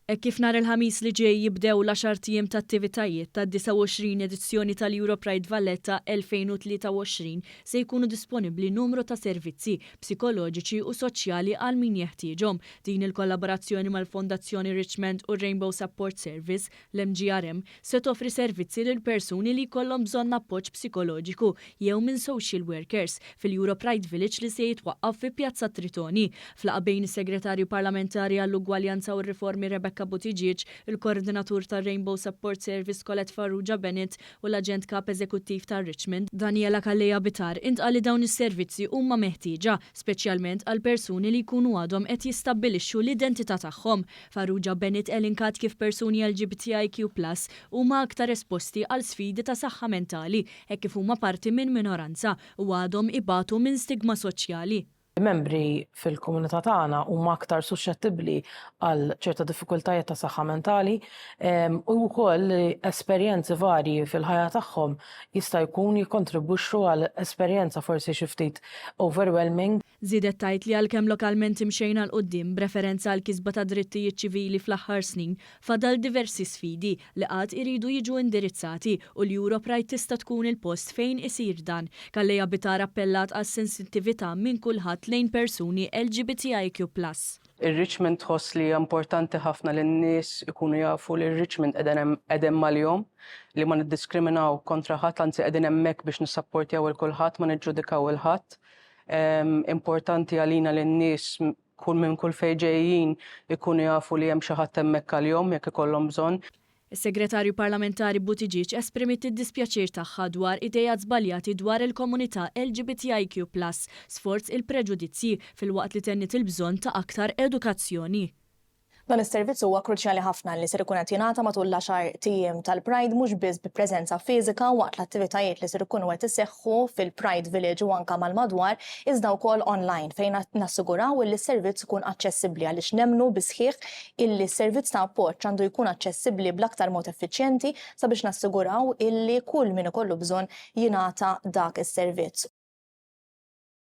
Kif nhar il-ħamis li ġej jibdew l-10 tiem ta' attivitajiet ta' 29 edizzjoni tal-Europride Valletta 2023 se jkunu disponibbli numru ta' servizzi psikoloġiċi u soċjali għal min jeħtieġhom. Din il-kollaborazzjoni mal-Fondazzjoni Richmond u Rainbow Support Service, l-MGRM, se toffri servizzi lil persuni li jkollhom bżonn appoġġ psikoloġiku jew minn social workers fil-Europride Village li se jitwaqqaf fi Pjazza Tritoni. Flaqa bejn is-Segretarju Parlamentari għall-Ugwaljanza u r-Riformi Rebecca Buttigieg, il-Koordinatur tar Rainbow Support Service Colette Farrugia Bennett u l-Aġent Kap Eżekuttiv tar Richmond, Daniela Kalleja Bitar, intqal li dawn is-servizzi huma meħtieġa, speċjalment għal persuni li jkunu għadhom qed jistabbilixxu l-identità tagħhom. Farrugia Bennett elinkat kif persuni LGBTIQ+ huma aktar esposti għal sfidi ta' saħħa mentali hekk kif huma parti minn minoranza u għadhom ibatu minn stigma soċjali. Membri fil-komunità tagħna huma aktar suscettibbli għal ċerta diffikultajiet ta' saħħa mentali u wkoll esperjenzi varji fil-ħajja tagħhom jista' jkun jikkontribwixxu għal esperjenza forsi xi ftit overwhelming. Żiedet tgħid li għalkemm lokalment imxejna l quddiem b'referenza għal kisba ta' drittijiet ċivili fl-aħħar snin, fadal diversi sfidi li qatt iridu jiġu indirizzati u l-Europride tista' tkun il-post fejn isir dan. Kalleja Bitar appellat għas-sensittività minn kulħadd lejn persuni LGBTIQ+. Ir-Richmond tħoss li importanti ħafna li n-nies ikunu jafu li r-Richmond qegħdin mal-jom li ma niddiskriminaw kontra ħadd, anzi qegħdin hemmhekk biex nissapportjaw il-kulħadd, ma niġġudikaw il-ħadd. Importanti għalina li n-nies kull minn kull fejn ġejjin ikunu jafu li hemm xi ħadd hemmhekk għal-jom jekk ikollhom bżonn. Is-Segretarju Parlamentari Buttigieg esprimiet id-dispjaċir tagħha dwar idejat żbaljati dwar il-komunità LGBTIQ+, sforz il-preġudizzji fil-waqt li tennit il-bżonn ta' aktar edukazzjoni. Dan is-servizz huwa kruċjali ħafna li ser ikun qed jingħata matul l-10 tiem tal-Pride mhux biss bi preżenza fiżika waqt l-attivitajiet li ser ikunu qed iseħħu fil-Pride Village u anke mal-madwar, iżda wkoll online fejn nassiguraw li s-servizz ikun aċċessibbli għaliex nemmnu bi sħiħ illi s-servizz ta' appoġġ għandu jkun aċċessibbli bl-aktar mod effiċjenti sabiex nassiguraw illi kull min ikollu bżonn jingħata dak is-servizz.